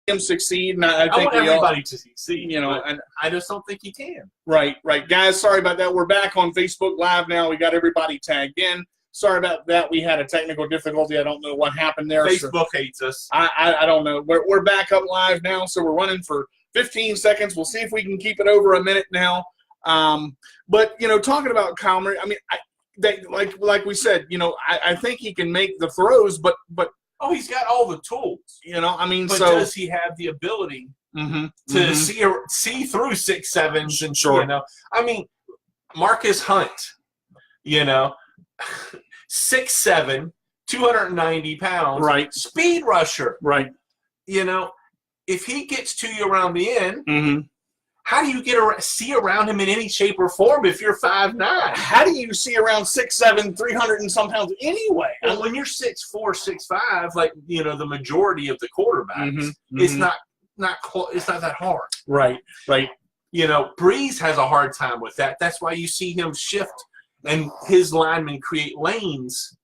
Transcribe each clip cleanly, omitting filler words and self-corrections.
him succeed, and I think want everybody to succeed. And I just don't think he can. Right, guys. Sorry about that. We're back on Facebook Live now. We got everybody tagged in. Sorry about that. We had a technical difficulty. I don't know what happened there. Facebook hates us. I don't know. We're back up live now, so we're running for 15 seconds. We'll see if we can keep it over a minute now. But talking about Kyle Murray, I mean, like we said, I think he can make the throws, but he's got all the tools. I mean, but so does he have the ability to see through 6'7" and sure. I mean, Marcus Hunt, 6'7", 290 pounds, right? Speed rusher, right? If he gets to you around the end, how do you see around him in any shape or form if you're 5'9"? How do you see around 6'7", 300 and some pounds anyway? Well, when you're 6'4", 6'5", like the majority of the quarterbacks, it's not that hard. Right. Breeze has a hard time with that. That's why you see him shift and his linemen create lanes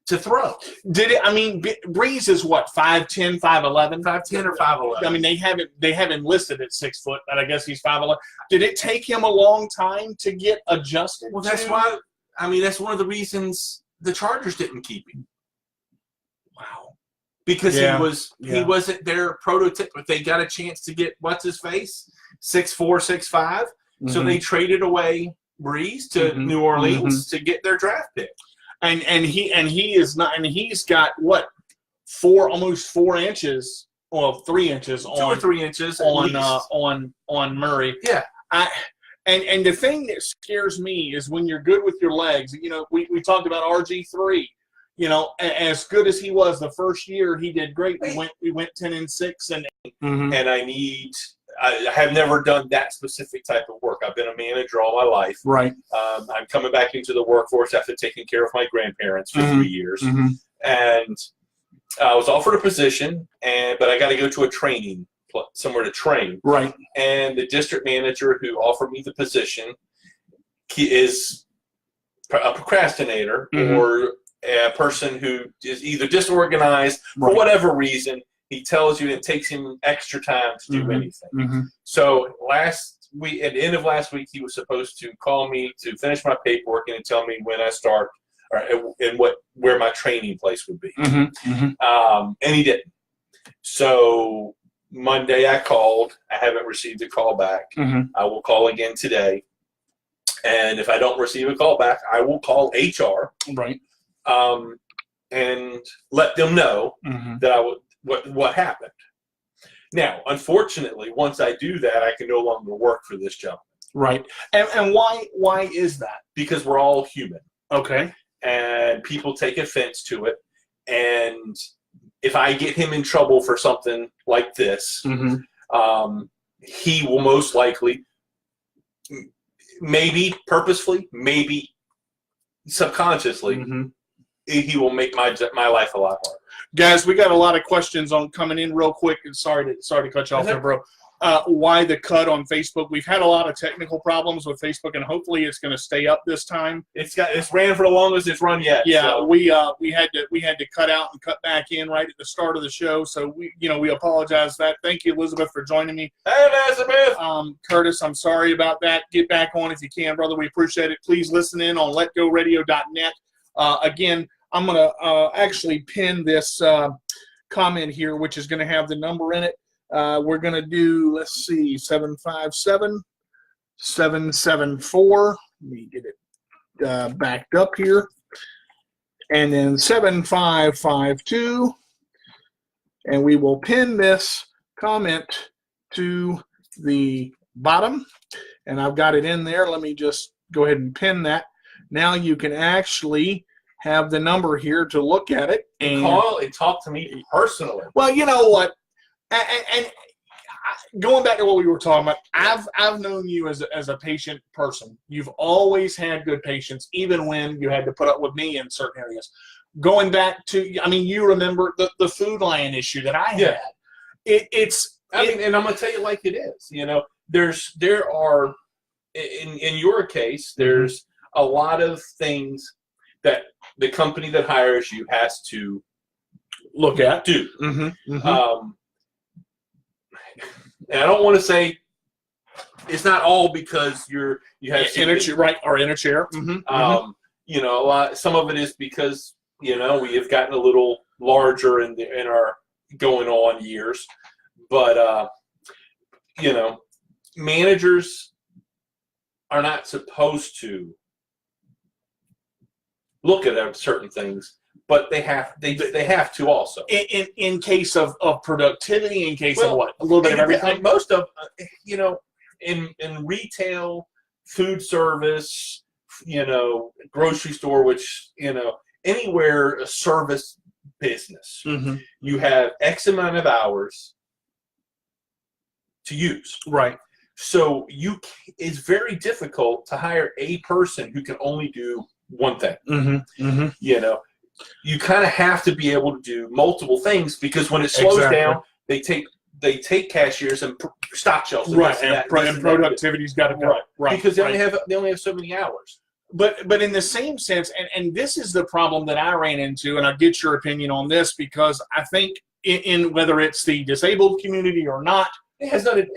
to throw. Breeze is what, 5'10", 5'11"? 5'10" or 5'11". I mean, they have him listed at 6 foot, but I guess he's 5'11". Did it take him a long time to get adjusted? Well, that's why. That's one of the reasons the Chargers didn't keep him. Wow. Because he wasn't their prototype. But they got a chance to get what's his face, 6'4", 6'5". So they traded away Breeze to New Orleans to get their draft pick. And he is not. And he's got what, almost 4 inches, well, 3 inches 2 or 3 inches on Murray. Yeah. And the thing that scares me is when you're good with your legs. We talked about RG3. As good as he was the first year, he did great. We went 10-6, and I have never done that specific type of work. I've been a manager all my life. Right. I'm coming back into the workforce after taking care of my grandparents for 3 years. And I was offered a position, but I got to go to a training, somewhere to train. Right. And the district manager who offered me the position is a procrastinator or a person who is either disorganized for whatever reason. He tells you it takes him extra time to do anything. So at the end of last week, he was supposed to call me to finish my paperwork and tell me when I start and where my training place would be. And he didn't. So Monday I called. I haven't received a call back. I will call again today. And if I don't receive a call back, I will call HR. Right. And let them know that I would. What happened. Now, unfortunately, once I do that, I can no longer work for this gentleman. Right. And why is that? Because we're all human. Okay. And people take offense to it. And if I get him in trouble for something like this, he will most likely, maybe purposefully, maybe subconsciously, he will make my life a lot harder. Guys, we got a lot of questions coming in real quick. And sorry to cut you off there, bro. Why the cut on Facebook? We've had a lot of technical problems with Facebook, and hopefully it's going to stay up this time. It's ran for the longest it's run yet. Yeah, so. we had to cut out and cut back in right at the start of the show. So we apologize for that. Thank you, Elizabeth, for joining me. Hey, Elizabeth. Curtis, I'm sorry about that. Get back on if you can, brother. We appreciate it. Please listen in on letgoradio.net. Again, I'm going to actually pin this comment here, which is going to have the number in it. We're going to do, let's see, 757-774. Let me get it backed up here. And then 7552. And we will pin this comment to the bottom. And I've got it in there. Let me just go ahead and pin that. Now you can actually have the number here to look at it and call and talk to me personally. Well, you know what, and going back to what we were talking about, I've known you as a patient person. You've always had good patience, even when you had to put up with me in certain areas. Going back to, you remember the Food Lion issue that I had. And I'm gonna tell you like it is. There are in your case, there's a lot of things that the company that hires you has to look at. do. and I don't want to say it's not all because you have in a chair, right, or in a chair. You know, some of it is because, you know, we have gotten a little larger in our going on years, but you know, managers are not supposed to look at certain things, but they have to also in case of productivity, in case of what, a little bit of everything. Most of you know, in retail, food service, you know, grocery store, which, you know, anywhere a service business, you have X amount of hours to use. Right. So it's very difficult to hire a person who can only do one thing. You know, you kind of have to be able to do multiple things, because when it slows down, they take cashiers and stock shelves. And productivity's got to go. Right. Because they only have so many hours. But in the same sense, and this is the problem that I ran into, and I'll get your opinion on this, because I think in whether it's the disabled community or not, it has nothing.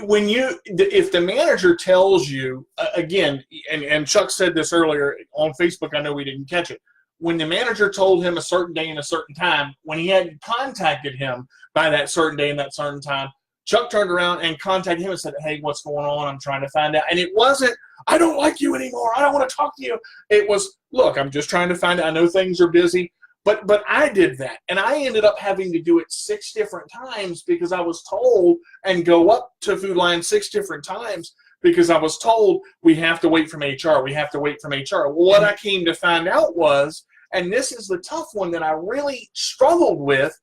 If the manager tells you, again, and Chuck said this earlier on Facebook, I know we didn't catch it, when the manager told him a certain day and a certain time, when he had contacted him by that certain day and that certain time, Chuck turned around and contacted him and said, hey, what's going on? I'm trying to find out. And it wasn't, I don't like you anymore, I don't want to talk to you. It was, look, I'm just trying to find out. I know things are busy. But I did that, and I ended up having to do it 6 different times because I was told, and go up to Food Line 6 different times because I was told we have to wait from HR. We have to wait from HR. Well, what I came to find out was, and this is the tough one that I really struggled with,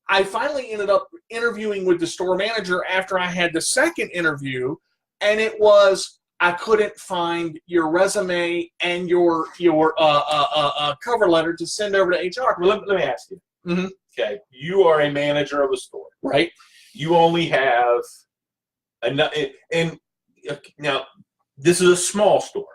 I finally ended up interviewing with the store manager after I had the second interview, and it was, I couldn't find your resume and your cover letter to send over to HR. Well, let me ask you. Okay, you are a manager of a store, right? You only have enough, and now this is a small store.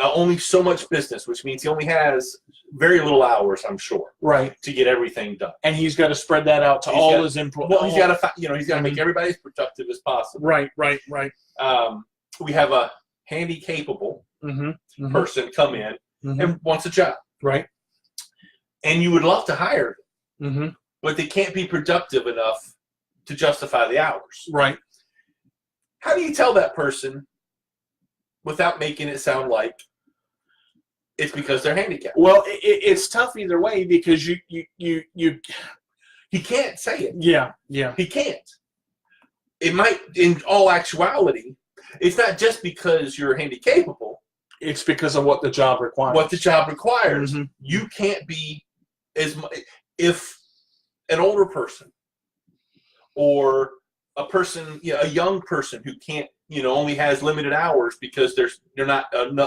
Only so much business, which means he only has very little hours, I'm sure, right, to get everything done. And he's got to spread that out to all his employees. Well, he's got to, he's got to make everybody as productive as possible. Right. We have a handy capable person come in and wants a job, right? And you would love to hire them, but they can't be productive enough to justify the hours, right? How do you tell that person without making it sound like it's because they're handicapped? Well, it's tough either way, because he can't say it. Yeah. He can't. It might, in all actuality, it's not just because you're handicapable. It's because of what the job requires. What the job requires. You can't be if an older person or a person, a young person who can't, only has limited hours because they're not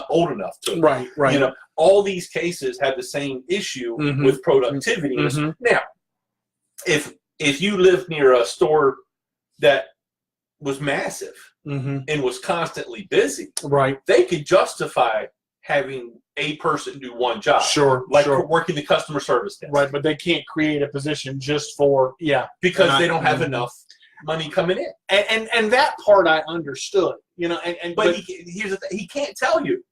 old enough to. Right. All these cases have the same issue with productivity. Now, if you live near a store that was massive and was constantly busy, right, they could justify having a person do one job. Sure. Working the customer service desk. Right, but they can't create a position just for, because they don't have enough money coming in. And that part I understood, but here's the thing, he can't tell you.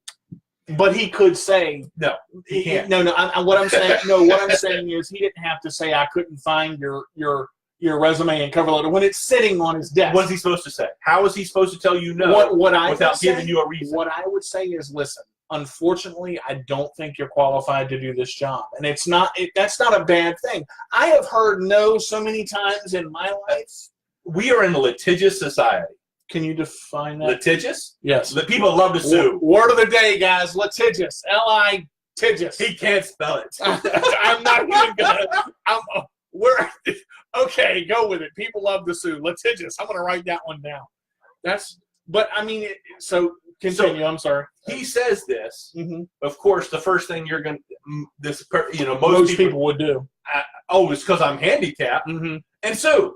But he could say no. He can't. No. What I'm saying is he didn't have to say I couldn't find your resume and cover letter when it's sitting on his desk. What's he supposed to say? How is he supposed to tell you no? Without giving you a reason? What I would say is, listen. Unfortunately, I don't think you're qualified to do this job, and that's not a bad thing. I have heard no so many times in my life. We are in a litigious society. Can you define that? Litigious? Yes. The people love to sue. Word of the day, guys. Litigious. L-I-tigious. He can't spell it. I'm not even gonna. Okay, go with it. People love to sue. Litigious. I'm gonna write that one down. But I mean, continue. I'm sorry. He says this. Of course, the first thing you're going to, most people would do. It's because I'm handicapped, and sue.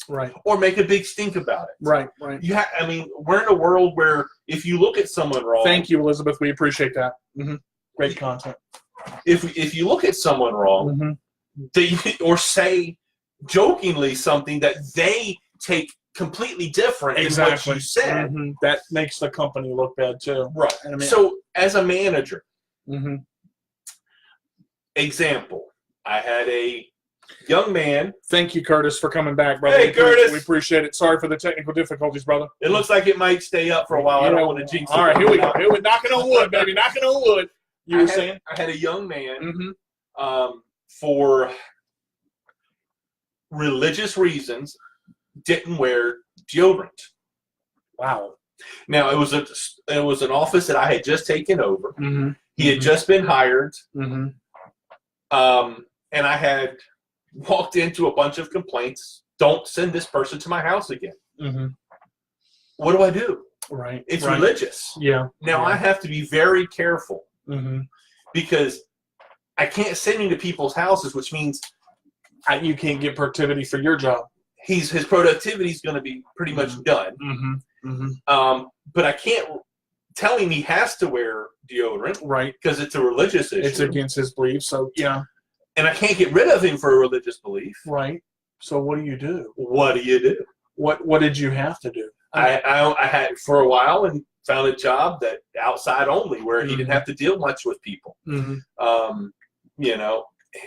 Right. Or make a big stink about it. Right. We're in a world where if you look at someone wrong. Thank you, Elizabeth. We appreciate that. Great content. If you look at someone wrong, or say jokingly something that they take completely different than what you said. Mm-hmm. That makes the company look bad too. Right. I mean, so as a manager, mm-hmm. example, I had a young man. Thank you, Curtis, for coming back, brother. Hey, Curtis. We appreciate it. Sorry for the technical difficulties, brother. It looks like it might stay up for a while. I don't want to jinx it. All right, here we go. Here we're knocking on wood, baby. Knocking on wood. You were saying? I had a young man mm-hmm. For religious reasons didn't wear deodorant. Wow. Now it was an office that I had just taken over. Mm-hmm. He had just been hired. Mm-hmm. And I had walked into a bunch of complaints. Don't send this person to my house again. Mm-hmm. What do I do? Right. It's religious. Yeah. Now I have to be very careful because I can't send you to people's houses, which means you can't get productivity for your job. His productivity is going to be pretty much done. Mm-hmm. Mm-hmm. But I can't tell him he has to wear deodorant, right? Because it's a religious issue. It's against his beliefs. So yeah. And I can't get rid of him for a religious belief. Right. So what do you do? What do you do? What did you have to do? I had for a while and found a job that outside only where he didn't have to deal much with people. Mm-hmm. You know,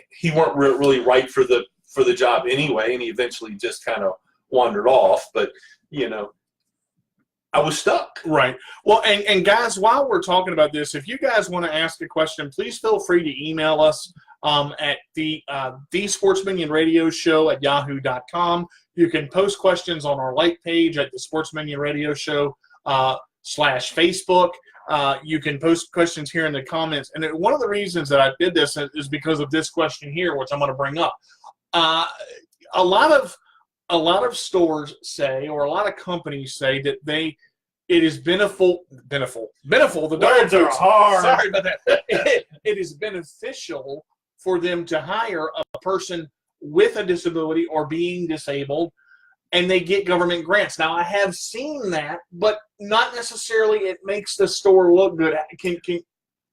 he weren't really right for the job anyway, and he eventually just kind of wandered off. But you know, I was stuck. Right. Well, and guys, while we're talking about this, if you guys want to ask a question, please feel free to email us at the Sports Minion Radio Show at yahoo.com. You can post questions on our like page at the Sports Minion Radio Show /Facebook. You can post questions here in the comments. And one of the reasons that I did this is because of this question here, which I'm going to bring up. A lot of stores say, or a lot of companies say that it is beneficial. The words are hard. Sorry about that. It is beneficial for them to hire a person with a disability or being disabled, and they get government grants. Now, I have seen that, but not necessarily it makes the store look good.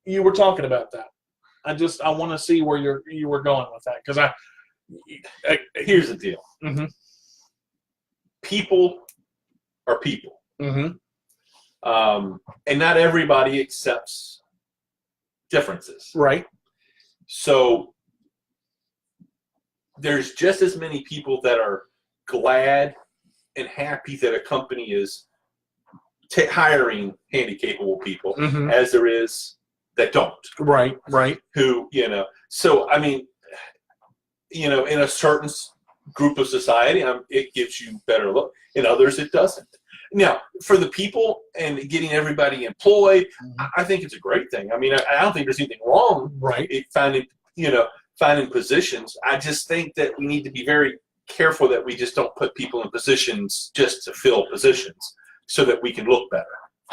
You were talking about that. I want to see where you were going with that, because here's the deal. Mm-hmm. People are people. Mm-hmm. And not everybody accepts differences. Right. So there's just as many people that are glad and happy that a company is hiring handicapable people as there is that don't. Right, right. Who, so, I mean, in a certain group of society, it gives you better look. In others, it doesn't. Now, for the people and getting everybody employed, I think it's a great thing. I mean, I don't think there's anything wrong in finding positions. I just think that we need to be very careful that we just don't put people in positions just to fill positions so that we can look better.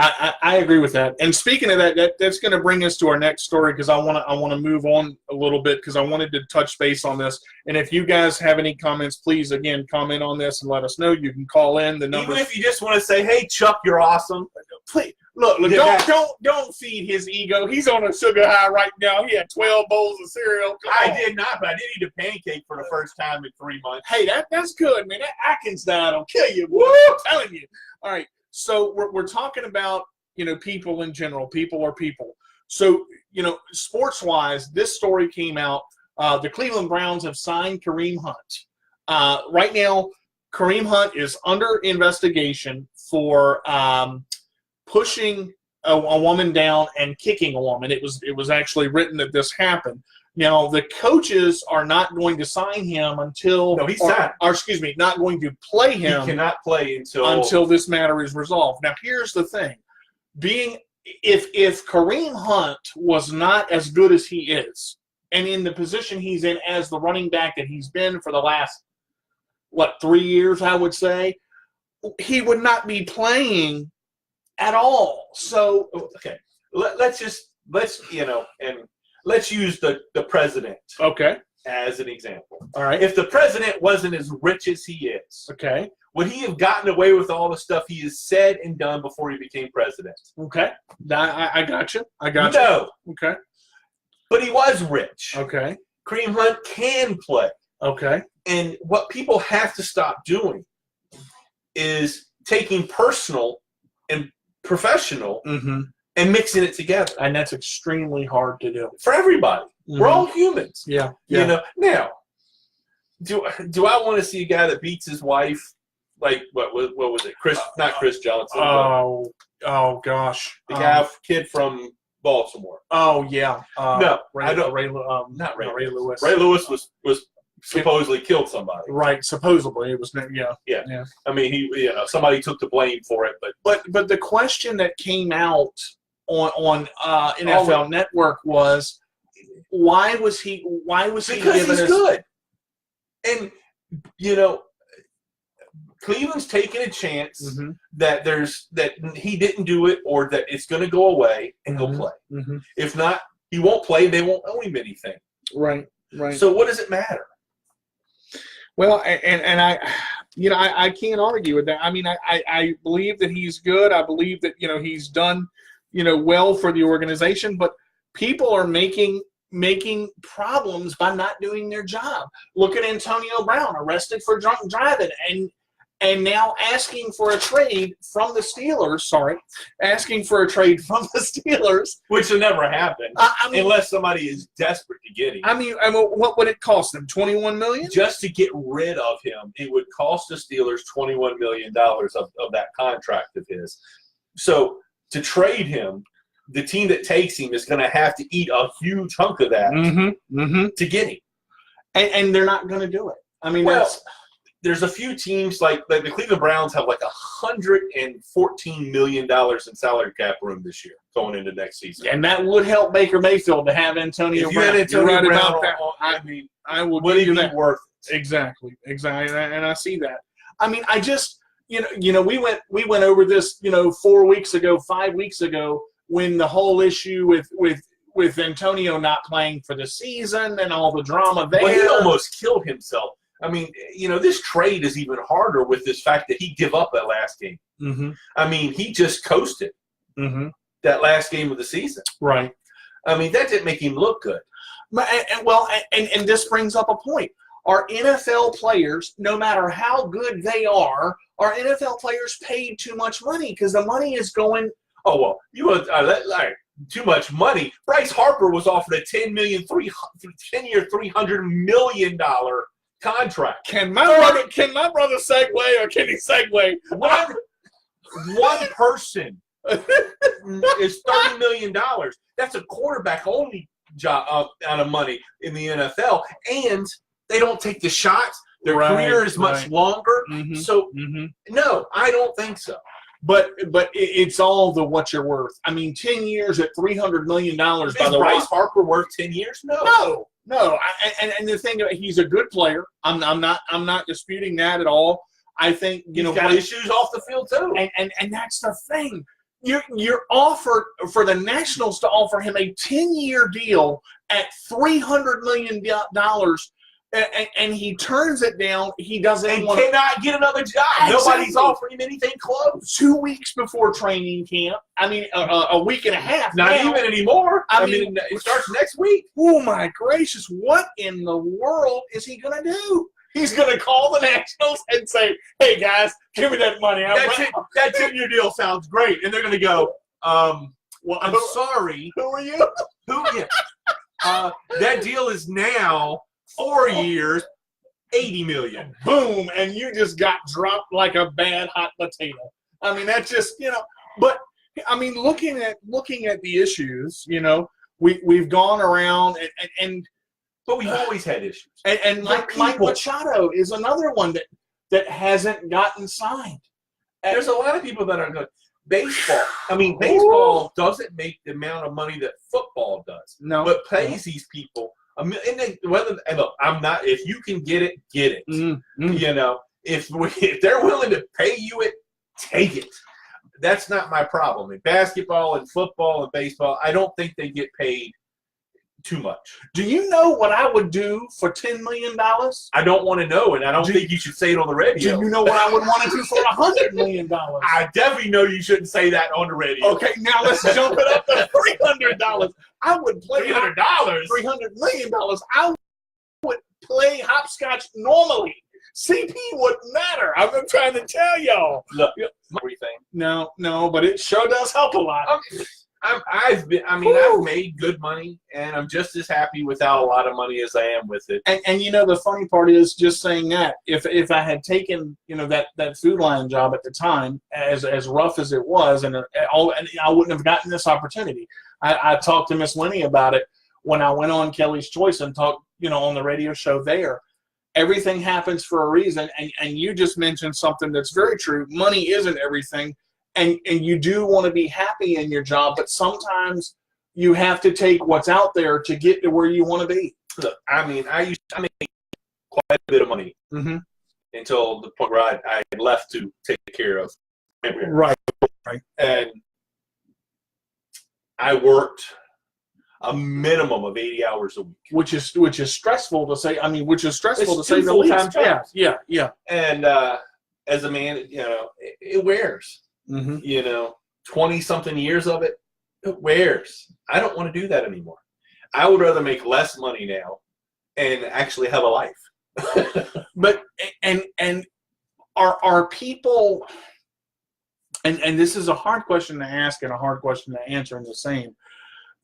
I agree with that. And speaking of that, that's going to bring us to our next story, because I want to move on a little bit, because I wanted to touch base on this. And if you guys have any comments, please, again, comment on this and let us know. You can call in the number. Even if you just want to say, "Hey, Chuck, you're awesome." Please look. Don't feed his ego. He's on a sugar high right now. He had 12 bowls of cereal. I did not, but I did eat a pancake for the first time in 3 months. Hey, that's good, man. That Atkins diet will kill you. Woo! I'm telling you. All right. So we're talking about, people in general. People are people. So, sports-wise, this story came out. The Cleveland Browns have signed Kareem Hunt. Right now, Kareem Hunt is under investigation for pushing a woman down and kicking a woman. It was actually written that this happened. Now, the coaches are not going to sign him until – No, he's signed. Or excuse me, not going to play him. He cannot play until this matter is resolved. Now, here's the thing. If Kareem Hunt was not as good as he is, and in the position he's in as the running back that he's been for the last, 3 years, I would say, he would not be playing at all. So, okay, let's use the president as an example. All right. If the president wasn't as rich as he is, would he have gotten away with all the stuff he has said and done before he became president? Okay. I got you. No. Okay. But he was rich. Okay. Kareem Hunt can play. Okay. And what people have to stop doing is taking personal and professional and mixing it together. And that's extremely hard to do. For everybody. We're all humans. Yeah. You know. Now, do I want to see a guy that beats his wife? Like what was it? Not Chris Johnson. Oh gosh. The kid from Baltimore. Oh yeah. No, I don't. Not Ray Lewis. Ray Lewis was supposedly killed somebody. Right. Supposedly it was. Yeah. I mean, he somebody took the blame for it, but the question that came out on NFL Network was why was he because given he's good, and Cleveland's taking a chance that he didn't do it or that it's going to go away and he'll play. If not, he won't play. They won't owe him anything. Right. So what does it matter? Well, and I can't argue with that. I mean, I believe that he's good. I believe that he's done well for the organization, but people are making problems by not doing their job. Look at Antonio Brown, arrested for drunk driving, and now asking for a trade from the Steelers. Which will never happen unless somebody is desperate to get him. I mean, what would it cost them? $21 million? Just to get rid of him, it would cost the Steelers $21 million of that contract of his. So to trade him, the team that takes him is going to have to eat a huge hunk of that to get him. And they're not going to do it. I mean, there's a few teams like the Cleveland Browns have like $114 million in salary cap room this year going into next season. And that would help Baker Mayfield to have Antonio Brown. If you had Antonio Brown about that. I mean, I will would give you it be that. worth it? Exactly. And I see that. I mean, I just we went over this 4 weeks ago, 5 weeks ago when the whole issue with Antonio not playing for the season and all the drama there. Well, he almost killed himself. I mean, this trade is even harder with this fact that he gave up that last game. I mean, he just coasted that last game of the season. Right. I mean, that didn't make him look good. And this brings up a point. Our NFL players, no matter how good they are NFL players paid too much money because the money is going. Oh, well, too much money. Bryce Harper was offered a 10-year, $300 million contract. Can my brother segue, or can he segue? One person is $30 million. That's a quarterback only job out of money in the NFL, and they don't take the shots. Their career is much longer. So no, I don't think so. But it's all the what you're worth. I mean, 10 years at $300 million. Is Bryce Harper worth 10 years? No. And the thing, he's a good player. I'm not disputing that at all. I think he's got issues off the field too. And that's the thing. You're offered for the Nationals to offer him a 10-year deal at $300 million. And he turns it down. He doesn't cannot get another job. Exactly. Nobody's offering him anything close. 2 weeks before training camp. I mean, a week and a half. Not even anymore. I mean, it starts next week. Oh, my gracious. What in the world is he going to do? He's going to call the Nationals and say, hey, guys, give me that money. That 10-year deal sounds great. And they're going to go, well, I'm sorry. Who are you? That deal is now 4 years, $80 million. Boom, and you just got dropped like a bad hot potato. I mean, that's just But I mean, looking at the issues, we've gone around but we've always had issues. And Mike Machado is another one that hasn't gotten signed. There's a lot of people that are good. Baseball. I mean, baseball doesn't make the amount of money that football does. No, but pays these people. And look, I'm not. If you can get it, get it. If they're willing to pay you it, take it. That's not my problem. In basketball and football and baseball, I don't think they get paid too much. Do you know what I would do for $10 million? I don't want to know, and I don't think you should say it on the radio. Do you know what I would want to do for $100 million? I definitely know you shouldn't say that on the radio. Okay, now let's jump it up to $300. I would play $300. $300 million. I would play hopscotch normally. CP wouldn't matter. I'm trying to tell y'all. Look, everything. No, but it sure does help a lot. I've made good money, and I'm just as happy without a lot of money as I am with it. And you know, the funny part is, just saying that, if I had taken, you know, that Food Lion job at the time, as rough as it was, and I wouldn't have gotten this opportunity. I talked to Miss Winnie about it when I went on Kelly's Choice and talked, you know, on the radio show there. Everything happens for a reason, and you just mentioned something that's very true. Money isn't everything. And you do want to be happy in your job, but sometimes you have to take what's out there to get to where you want to be. Look, I mean, I made quite a bit of money until the point where I left to take care of my parents. Right. And I worked a minimum of 80 hours a week, which is stressful to say. I mean, which is stressful to say the full-time least. jobs. Yeah. And as a man, you know, it wears. You know, 20-something years of it wears. I don't want to do that anymore. I would rather make less money now and actually have a life. But and are people, and this is a hard question to ask and a hard question to answer in the same.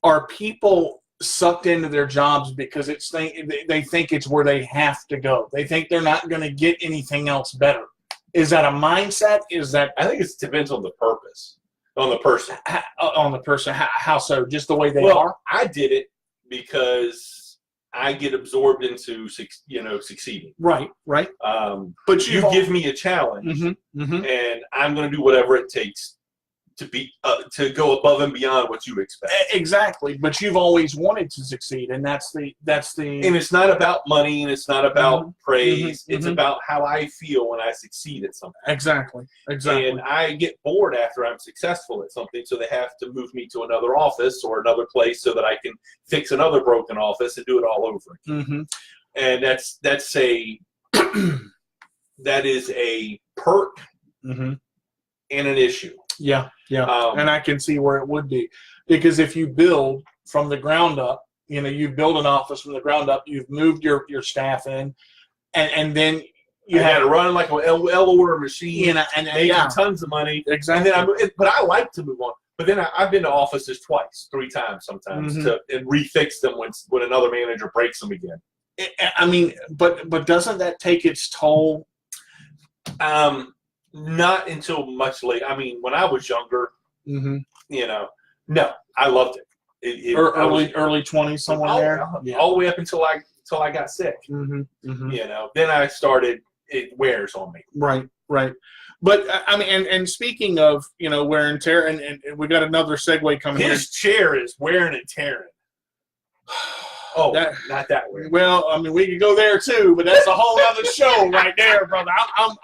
Are people sucked into their jobs because they think it's where they have to go? They think they're not going to get anything else better. Is that a mindset? I think it depends on the purpose, on the person. How so? Just the way they are? I did it because I get absorbed into, you know, succeeding. Right. But you give me a challenge, and I'm going to do whatever it takes to be to go above and beyond what you expect. Exactly. But you've always wanted to succeed, and that's the. And it's not about money, and it's not about praise. It's about how I feel when I succeed at something. Exactly. And I get bored after I'm successful at something, so they have to move me to another office or another place so that I can fix another broken office and do it all over again. And that's a that is a perk and an issue. Yeah. And I can see where it would be, because if you build from the ground up, you know, you build an office from the ground up, you've moved your staff in, and then you had to run like an L-order machine, and making tons of money. Exactly. And then but I like to move on. But then I've been to offices twice, 3 times sometimes, and refix them when another manager breaks them again. I mean, but doesn't that take its toll? Not until much later. I mean, when I was younger, you know, no, I loved it. Early 20s, somewhere there. Yeah. All the way up until I got sick. You know, then I started. It wears on me. Right. But I mean, and speaking of, you know, wear and tear, and we got another segue coming. His chair is wearing and tearing. Oh, not that way. Well, I mean, we could go there too, but that's a whole other show right there, brother.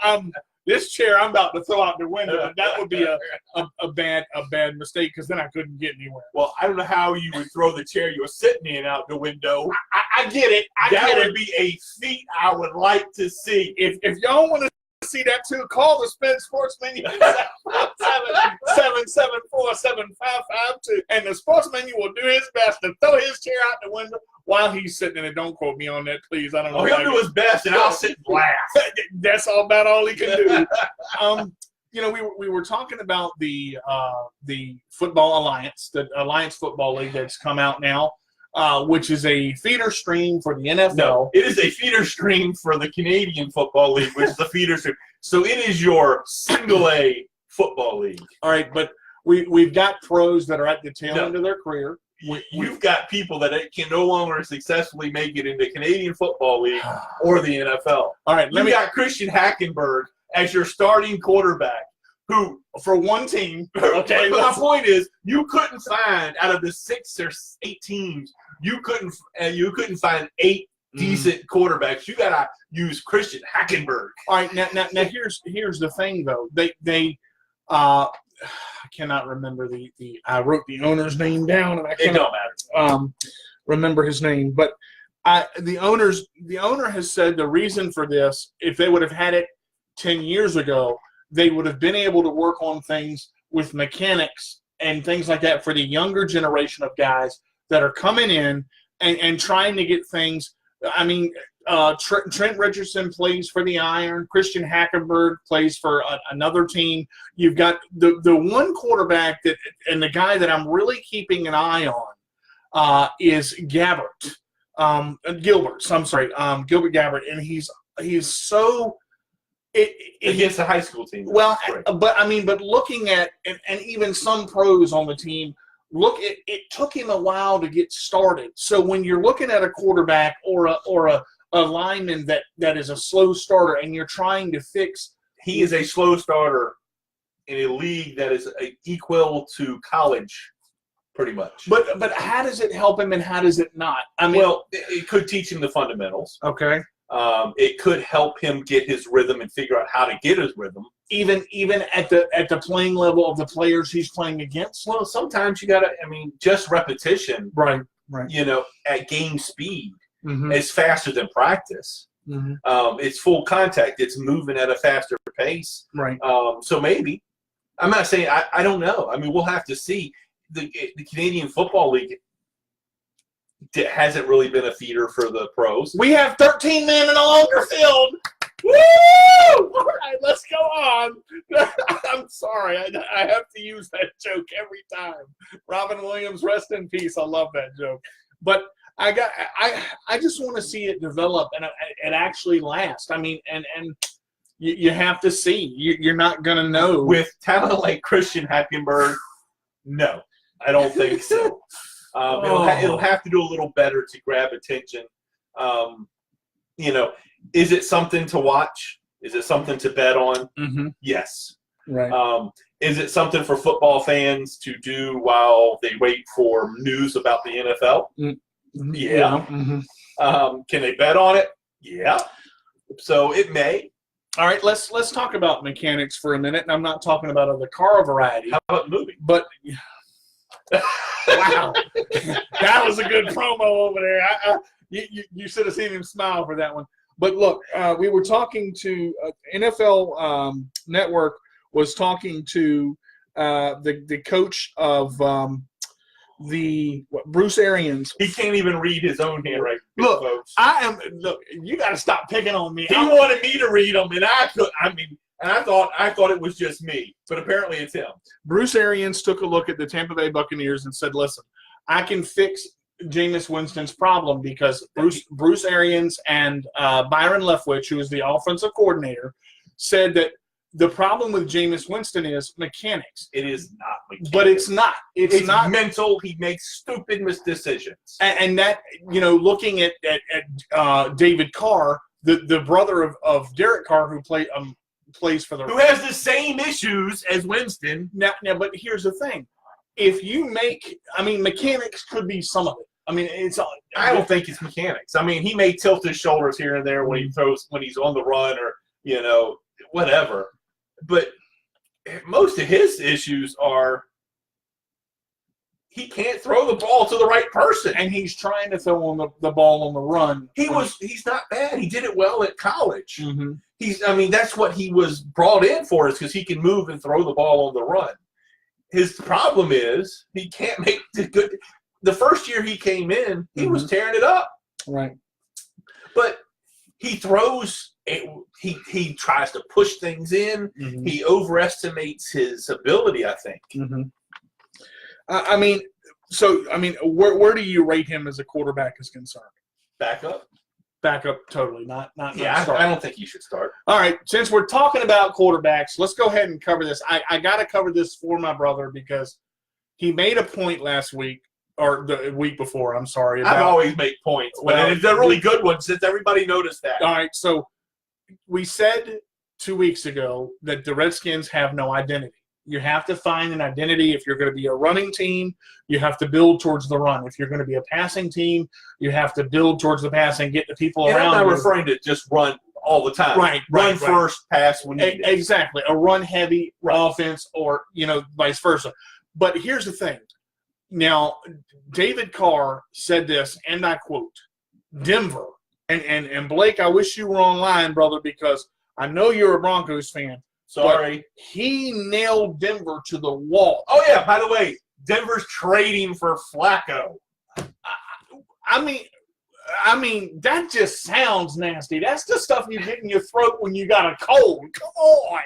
I'm this chair I'm about to throw out the window, but that would be a bad mistake, because then I couldn't get anywhere. Well, I don't know how you would throw the chair you're sitting in out the window. I get it. That would be a feat I would like to see. If y'all want to see that too, call the Spin Sports Menu 774-7552, and the sports menu will do his best to throw his chair out the window while he's sitting in it. Don't quote me on that, please. I don't know. He'll do his best, and I'll sit and laugh. That's about all he can do. You know, we were talking about the Football Alliance, the Alliance Football League that's come out now, which is a feeder stream for the NFL. No, it is a feeder stream for the Canadian Football League, which is the feeder stream. So it is your single A football league. All right, but we've got pros that are at the tail end of their career. You've got people that can no longer successfully make it in the Canadian Football League or the NFL. All right, you got Christian Hackenberg as your starting quarterback, who for one team. Okay, my point is, you couldn't find out of the 6 or 8 teams, you couldn't find 8 decent quarterbacks. You gotta use Christian Hackenberg. All right, now here's the thing though. They I cannot remember I wrote the owner's name down, and I it don't matter. Remember his name, but the owner has said the reason for this, if they would have had it 10 years ago, they would have been able to work on things with mechanics and things like that for the younger generation of guys that are coming in and trying to get things. I mean, Trent Richardson plays for the Iron. Christian Hackenberg plays for another team. You've got the one quarterback and the guy that I'm really keeping an eye on is Gilbert Gabbert, and he's so. Against the high school team. Well, but looking at and even some pros on the team, it took him a while to get started. So when you're looking at a quarterback or a lineman that is a slow starter and you're trying to fix, he is a slow starter in a league that is equal to college, pretty much. But how does it help him and how does it not? I mean, well, it could teach him the fundamentals. Okay. It could help him get his rhythm and figure out how to get his rhythm. Even at the playing level of the players he's playing against. Well, sometimes you gotta. I mean, just repetition. Right. At game speed, mm-hmm. is faster than practice. Mm-hmm. It's full contact. It's moving at a faster pace. Right. So maybe. I'm not saying. I don't know. I mean, we'll have to see. The Canadian Football League hasn't really been a feeder for the pros. We have 13 men in a longer field. Woo! All right, let's go on. I'm sorry. I have to use that joke every time. Robin Williams, rest in peace. I love that joke. But I just want to see it develop and it actually last. I mean, and you have to see. You're not going to know. With talent like Christian Hackenberg, no, I don't think so. It'll have to do a little better to grab attention. Is it something to watch? Is it something to bet on? Mm-hmm. Yes. Right. Is it something for football fans to do while they wait for news about the NFL? Mm-hmm. Yeah. Mm-hmm. Can they bet on it? Yeah. So it may. All right, let's talk about mechanics for a minute. And I'm not talking about the car variety. How about moving? But wow, that was a good promo over there. You should have seen him smile for that one. But look, we were talking to NFL Network was talking to the coach of Bruce Arians. He can't even read his own handwriting. Look, folks. You got to stop picking on me. He wanted me to read them, and I thought it was just me, but apparently it's him. Bruce Arians took a look at the Tampa Bay Buccaneers and said, "Listen, I can fix Jameis Winston's problem because Bruce Arians and Byron Leftwich, who is the offensive coordinator, said that the problem with Jameis Winston is mechanics. It is not mechanics. But it's not. It's not mental. He makes stupid misdecisions. And that, looking at David Carr, the brother of Derek Carr, who plays for who has the same issues as Winston. Now, but here's the thing. If you mechanics could be some of it. I mean, I don't think it's mechanics. I mean, he may tilt his shoulders here and there when he's on the run or, whatever. But most of his issues are he can't throw the ball to the right person. And he's trying to throw the ball on the run. He's not bad. He did it well at college. Mm-hmm. That's what he was brought in for, is because he can move and throw the ball on the run. His problem is he can't make the first year he came in, he was tearing it up. Right. But he throws, he tries to push things in. Mm-hmm. He overestimates his ability, I think. Mm-hmm. Where do you rate him as a quarterback is concerned? Back up, totally. Not yeah, start. I don't think he should start. All right, since we're talking about quarterbacks, let's go ahead and cover this. I got to cover this for my brother because he made a point last week, or the week before, I'm sorry. I always make points, but they're really good ones since everybody noticed that. All right, so we said 2 weeks ago that the Redskins have no identity. You have to find an identity. If you're going to be a running team, you have to build towards the run. If you're going to be a passing team, you have to build towards the passing, get the people around. I'm not referring to just run all the time. Run first, pass when needed. Exactly. A run-heavy offense or, vice versa. But here's the thing. Now, David Carr said this, and I quote, Denver, and Blake, I wish you were online, brother, because I know you're a Broncos fan. Sorry. He nailed Denver to the wall. Oh, yeah, by the way, Denver's trading for Flacco. I mean, that just sounds nasty. That's the stuff you get in your throat when you got a cold. Come on.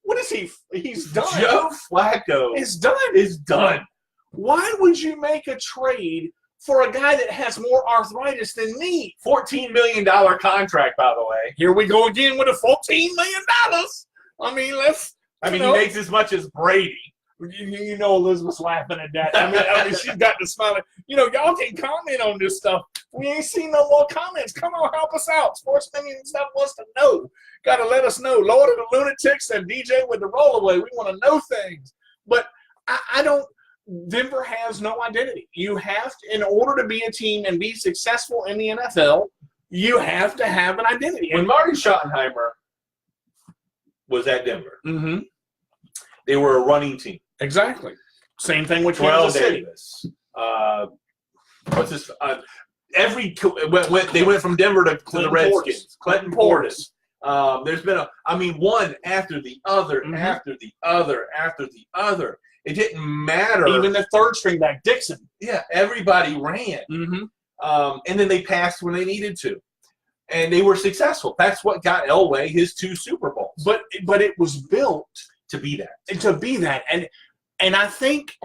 What is he? He's done. Joe Flacco is done. is done. Why would you make a trade for a guy that has more arthritis than me? $14 million contract, by the way. Here we go again with a $14 million. I mean, he makes as much as Brady. You know Elizabeth's laughing at that. I mean, she's got the smile. Y'all can comment on this stuff. We ain't seen no more comments. Come on, help us out. Sports Minion stuff wants to know. Got to let us know. Lord of the Lunatics and DJ with the rollaway. We want to know things. But I don't. Denver has no identity. You have to, in order to be a team and be successful in the NFL, you have to have an identity. When Marty Schottenheimer was at Denver, they were a running team. Exactly. Same thing with Terrell Kansas City. Davis. What's this? They went from Denver to the Redskins. Clinton Portis. There's been one after the other, after the other, after the other. It didn't matter. Even the third string back, Dixon. Yeah, everybody ran. And then they passed when they needed to. And they were successful. That's what got Elway his 2 Super Bowls. But it was built to be that. And I think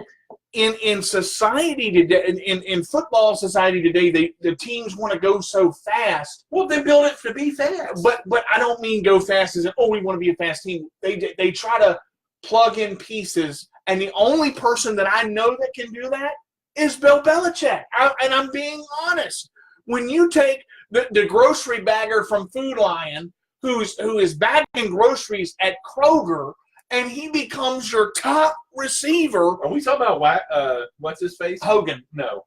in society today, in football society today, the teams want to go so fast. Well, they build it to be fast. But I don't mean go fast as in, we want to be a fast team. They try to plug in pieces, and the only person that I know that can do that is Bill Belichick. And I'm being honest. When you take the grocery bagger from Food Lion, who is bagging groceries at Kroger, and he becomes your top receiver. Are we talking about what's his face? Hogan. No.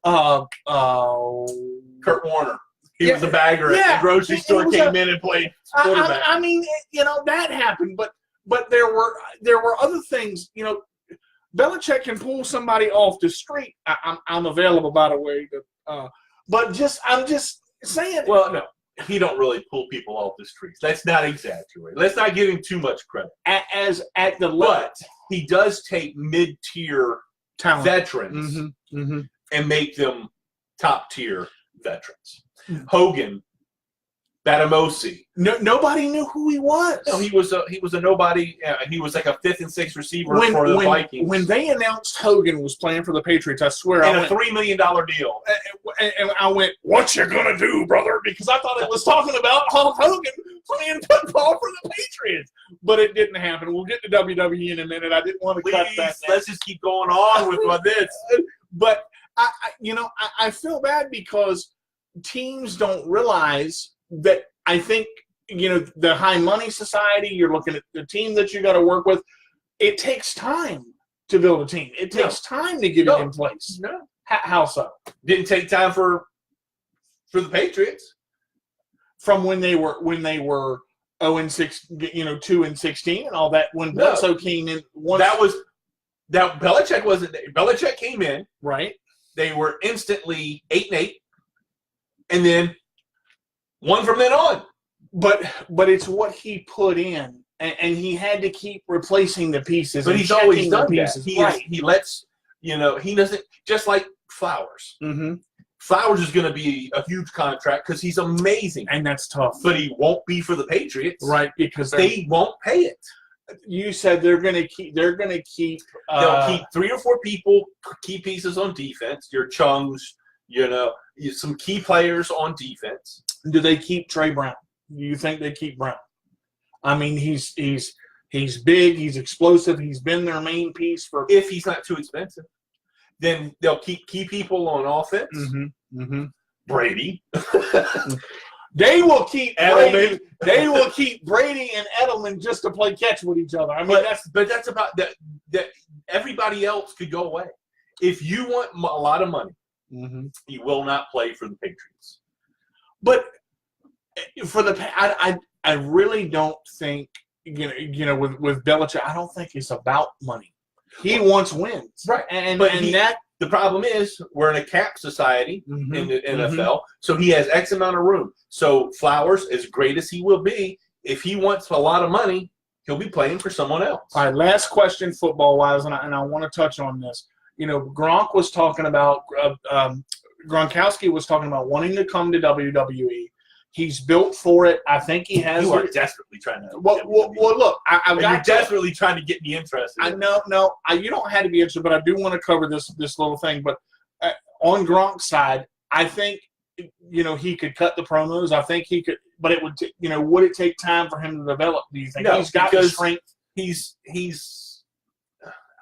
Kurt Warner. He was a bagger at the grocery store, came in and played quarterback. I mean, that happened, but there were other things. Belichick can pull somebody off the street. I'm available, by the way. I'm just saying. Well, no. He don't really pull people off the streets. Let's not exaggerate. Let's not give him too much credit. But he does take mid-tier talent veterans and make them top-tier veterans. Hogan, Batamosi. Nobody knew who he was. No, he was a nobody. He was like a 5th and 6th receiver for the Vikings. When they announced Hogan was playing for the Patriots, I swear, a $3 million deal. And I went, "What you gonna do, brother?" Because I thought it was talking about Hulk Hogan playing football for the Patriots, but it didn't happen. We'll get to WWE in a minute. I didn't want to cut that. Let's just keep going on with this. But I feel bad because teams don't realize that. I think, the high money society, you're looking at the team that you got to work with. It takes time to build a team. It takes time to get it in place. No. How so? Didn't take time for the Patriots. From when they were 0-6, 2-16 and all that. When Bledsoe came in, Belichick wasn't. Belichick came in. Right. They were instantly 8-8, and then won from then on. But it's what he put in, and he had to keep replacing the pieces. But he's always done that. He lets he doesn't, just like Flowers. Flowers is going to be a huge contract because he's amazing, and that's tough. But he won't be for the Patriots, right? Because they won't pay it. You said they're going to keep. They'll keep 3 or 4 people, key pieces on defense. Your Chungs, some key players on defense. Do they keep Trey Brown? Do you think they keep Brown? I mean, he's big, he's explosive, he's been their main piece for. If he's not too expensive, then they'll keep key people on offense. Brady. They will keep Brady. They will keep Brady and Edelman just to play catch with each other. I mean, that's about that. That everybody else could go away. If you want a lot of money, you will not play for the Patriots. But for I really don't think with Belichick, I don't think it's about money. He wants wins, right? The problem is we're in a cap society in the NFL, so he has X amount of room. So Flowers, as great as he will be, if he wants a lot of money, he'll be playing for someone else. All right, last question football-wise, and I want to touch on this. Gronk was talking about Gronkowski was talking about wanting to come to WWE. He's built for it. I think he has. You are desperately trying to. Well, look, I've got. You're desperately trying to get me interested. I know, no, you don't have to be interested, but I do want to cover this little thing. But on Gronk's side, I think he could cut the promos. I think he could, but it would would it take time for him to develop? Do you think he's got the strength? He's.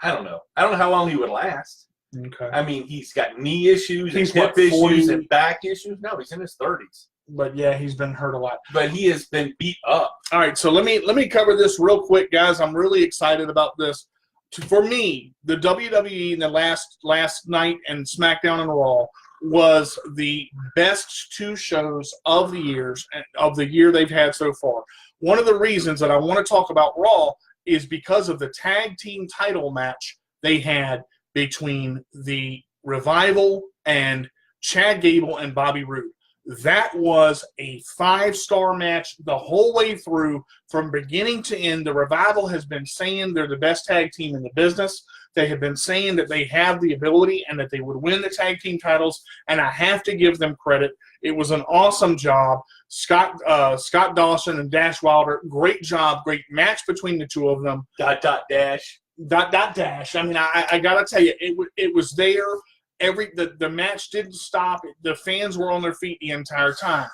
I don't know. I don't know how long he would last. Okay. I mean, he's got knee issues, He's hip issues, and back issues. No, he's in his 30s. But yeah, he's been hurt a lot. But he has been beat up. All right, so let me cover this real quick, guys. I'm really excited about this. For me, the WWE in the last night and SmackDown and Raw was the best 2 shows of the year they've had so far. One of the reasons that I want to talk about Raw is because of the tag team title match they had between the Revival and Chad Gable and Bobby Roode. That was a 5-star match the whole way through, from beginning to end. The Revival has been saying they're the best tag team in the business. They have been saying that they have the ability and that they would win the tag team titles, and I have to give them credit. It was an awesome job. Scott Dawson and Dash Wilder, great job, great match between the two of them. Dash. I mean, I got to tell you, it was there. The match didn't stop. The fans were on their feet the entire time.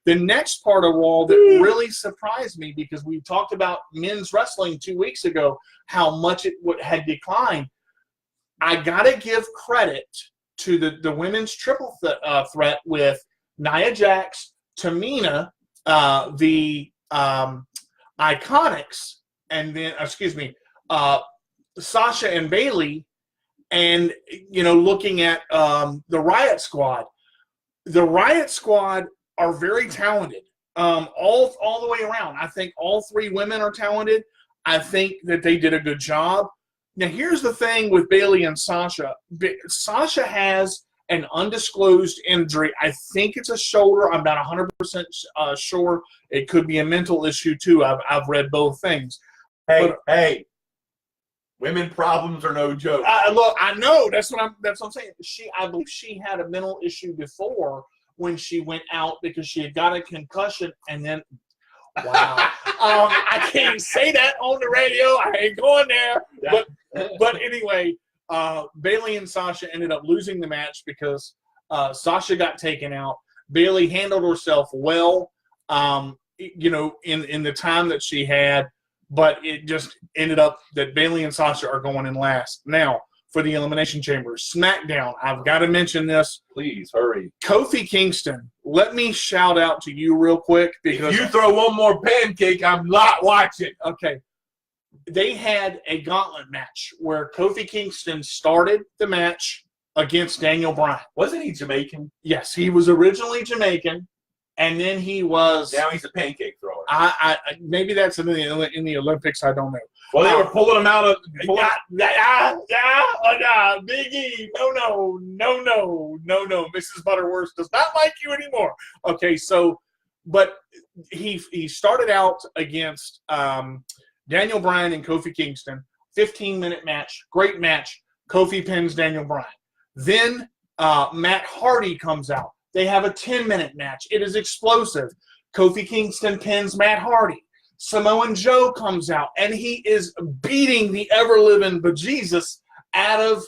The next part of Raw that really surprised me, because we talked about men's wrestling 2 weeks ago, how much it had declined. I got to give credit to the women's triple threat with Nia Jax, Tamina, the Iconics, and then, Sasha and Bailey. And, looking at the Riot Squad. The Riot Squad are very talented all the way around. I think all 3 women are talented. I think that they did a good job. Now, here's the thing with Bailey and Sasha. Sasha has an undisclosed injury. I think it's a shoulder. I'm not 100% sure. It could be a mental issue, too. I've read both things. Hey. Women problems are no joke. Look, I know. That's what I'm saying. I believe she had a mental issue before when she went out because she had got a concussion, and then, wow. I can't say that on the radio. I ain't going there. Yeah. But anyway, Bailey and Sasha ended up losing the match because Sasha got taken out. Bailey handled herself well, in the time that she had. But it just ended up that Bailey and Sasha are going in last. Now, for the Elimination Chamber, SmackDown, I've got to mention this. Please, hurry. Kofi Kingston, let me shout out to you real quick. Because if you throw one more pancake, I'm not watching. Okay. They had a gauntlet match where Kofi Kingston started the match against Daniel Bryan. Wasn't he Jamaican? Yes, he was originally Jamaican. And then he was. Now he's a pancake thrower. I maybe that's in the Olympics. I don't know. Well, they were pulling him out of. Big E. No. Mrs. Butterworth does not like you anymore. Okay, so, but he started out against Daniel Bryan and Kofi Kingston. 15-minute match, great match. Kofi pins Daniel Bryan. Then Matt Hardy comes out. They have a 10-minute match. It is explosive. Kofi Kingston pins Matt Hardy. Samoan Joe comes out, and he is beating the ever-living bejesus out of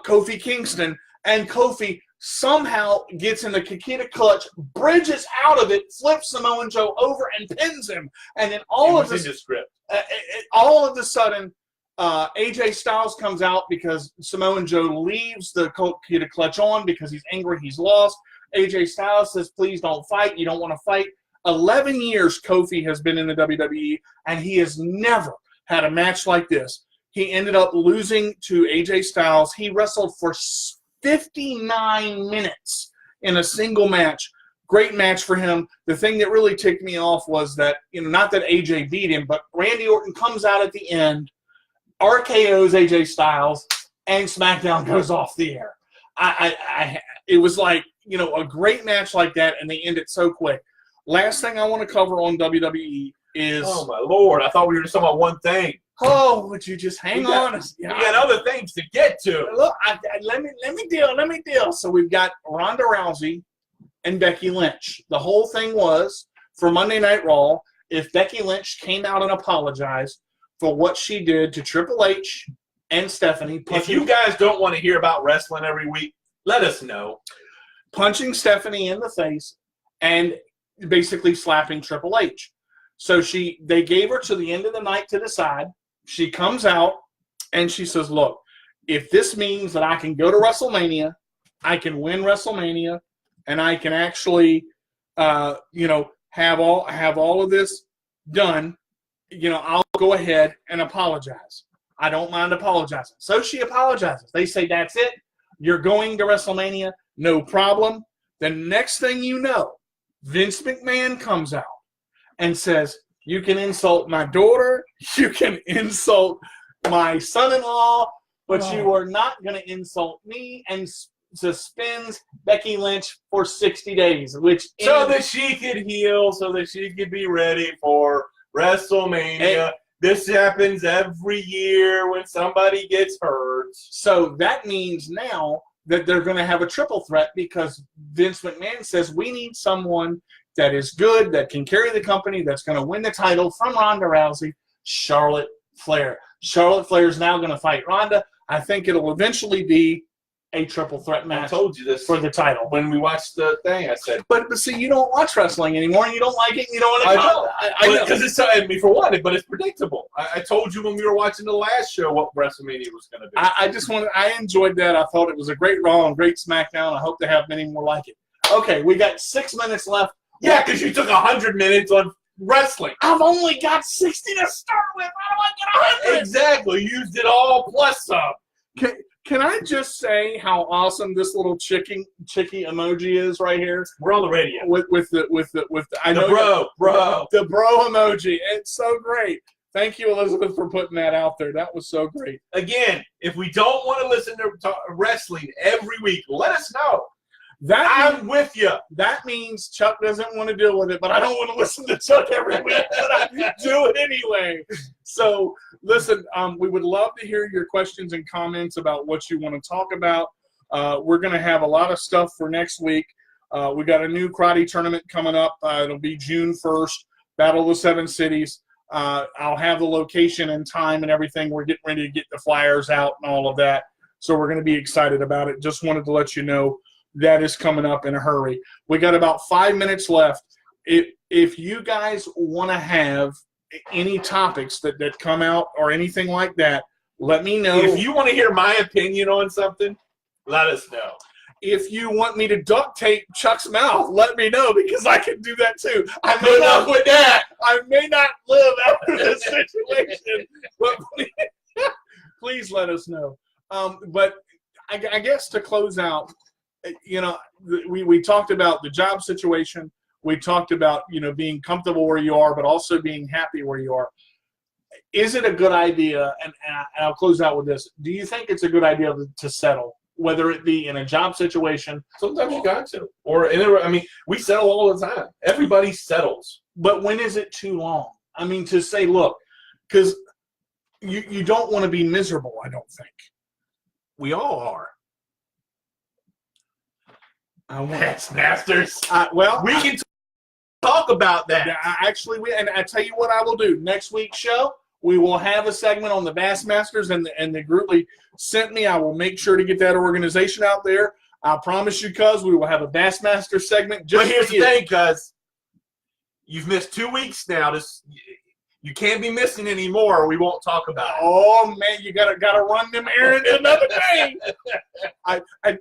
Kofi Kingston. And Kofi somehow gets in the Kikita clutch, bridges out of it, flips Samoan Joe over, and pins him. And then all of a sudden, AJ Styles comes out because Samoan Joe leaves the Kikita clutch on because he's angry he's lost. AJ Styles says, please don't fight. You don't want to fight. 11 years Kofi has been in the WWE, and he has never had a match like this. He ended up losing to AJ Styles. He wrestled for 59 minutes in a single match. Great match for him. The thing that really ticked me off was that, not that AJ beat him, but Randy Orton comes out at the end, RKO's AJ Styles, and SmackDown goes off the air. It was like, a great match like that, and they end it so quick. Last thing I want to cover on WWE is... Oh, my Lord. I thought we were just talking about one thing. Oh, would you just hang on? We got other things to get to. Look, let me deal. So we've got Ronda Rousey and Becky Lynch. The whole thing was for Monday Night Raw, if Becky Lynch came out and apologized for what she did to Triple H and Stephanie. If you guys don't want to hear about wrestling every week, let us know. Punching Stephanie in the face and basically slapping Triple H. So they gave her to the end of the night to decide. She comes out and she says, look, if this means that I can go to WrestleMania, I can win WrestleMania, and I can actually, have all of this done, I'll go ahead and apologize. I don't mind apologizing. So she apologizes. They say, that's it. You're going to WrestleMania. No problem. The next thing you know, Vince McMahon comes out and says, you can insult my daughter, you can insult my son-in-law, but you are not going to insult me, and suspends Becky Lynch for 60 days. So that she could heal, so that she could be ready for WrestleMania. This happens every year when somebody gets hurt. So that means now that they're going to have a triple threat because Vince McMahon says we need someone that is good, that can carry the company, that's going to win the title from Ronda Rousey, Charlotte Flair. Charlotte Flair is now going to fight Ronda. I think it'll eventually be a triple threat match. I told you this for the title. When we watched the thing, I said. But see, you don't watch wrestling anymore, and you don't like it, and you don't want to I know. Because it's, for one, but it's predictable. I told you when we were watching the last show what WrestleMania was going to be. I enjoyed that. I thought it was a great Raw and great SmackDown. I hope to have many more like it. Okay, we got 6 minutes left. Yeah, because you took 100 minutes on wrestling. I've only got 60 to start with. How do I get 100? Exactly. You used it all plus some. Can I just say how awesome this little chicky emoji is right here? We're on the radio. With the bro emoji. It's so great. Thank you, Elizabeth, for putting that out there. That was so great. Again, if we don't want to listen to wrestling every week, let us know. I'm with you. That means Chuck doesn't want to deal with it, but I don't want to listen to Chuck every week, but I do it anyway. So, listen, we would love to hear your questions and comments about what you want to talk about. We're going to have a lot of stuff for next week. We got a new karate tournament coming up. It'll be June 1st, Battle of the Seven Cities. I'll have the location and time and everything. We're getting ready to get the flyers out and all of that. So we're going to be excited about it. Just wanted to let you know that is coming up in a hurry. We got about 5 minutes left. If you guys want to have any topics that come out or anything like that, let me know. If you want to hear my opinion on something, let us know. If you want me to duct tape Chuck's mouth, let me know, because I can do that too. I may not with that. I may not live after this situation, but please let us know. But I guess to close out, we talked about the job situation. We talked about, being comfortable where you are, but also being happy where you are. Is it a good idea, and I'll close out with this, do you think it's a good idea to settle, whether it be in a job situation? Sometimes you got to. We settle all the time. Everybody settles. But when is it too long? To say, look, because you don't want to be miserable, I don't think. We all are. Yes, masters. We can talk about that. And I tell you what I will do. Next week's show, we will have a segment on the Bassmasters, and the group sent me. I will make sure to get that organization out there. I promise you, cuz, we will have a Bassmaster segment just But here's for you. The thing, cuz, you've missed 2 weeks now. You can't be missing anymore, or we won't talk about it. Oh, man, you gotta run them errands another day.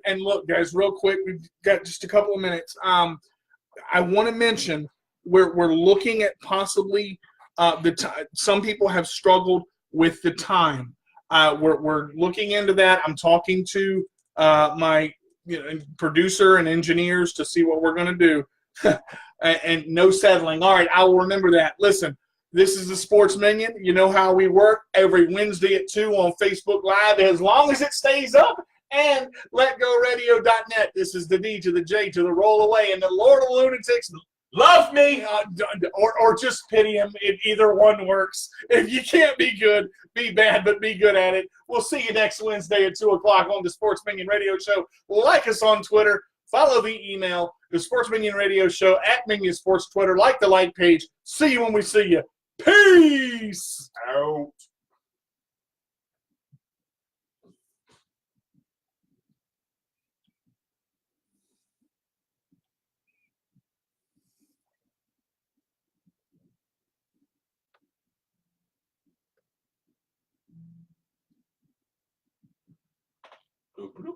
And look, guys, real quick, we've got just a couple of minutes. I want to mention we're looking at possibly the time. Some people have struggled with the time. We're looking into that. I'm talking to my producer and engineers to see what we're going to do. And no settling. All right, I will remember that. Listen. This is the Sports Minion. You know how we work every Wednesday at 2 on Facebook Live, as long as it stays up, and letgoradio.net. This is the D to the J to the roll away, and the Lord of Lunatics Love me. Or just pity him. Either one works. If you can't be good, be bad, but be good at it. We'll see you next Wednesday at 2 o'clock on the Sports Minion Radio Show. Like us on Twitter. Follow the email, the Sports Minion Radio Show at Minion Sports Twitter. Like the like page. See you when we see you. Peace out. Oop,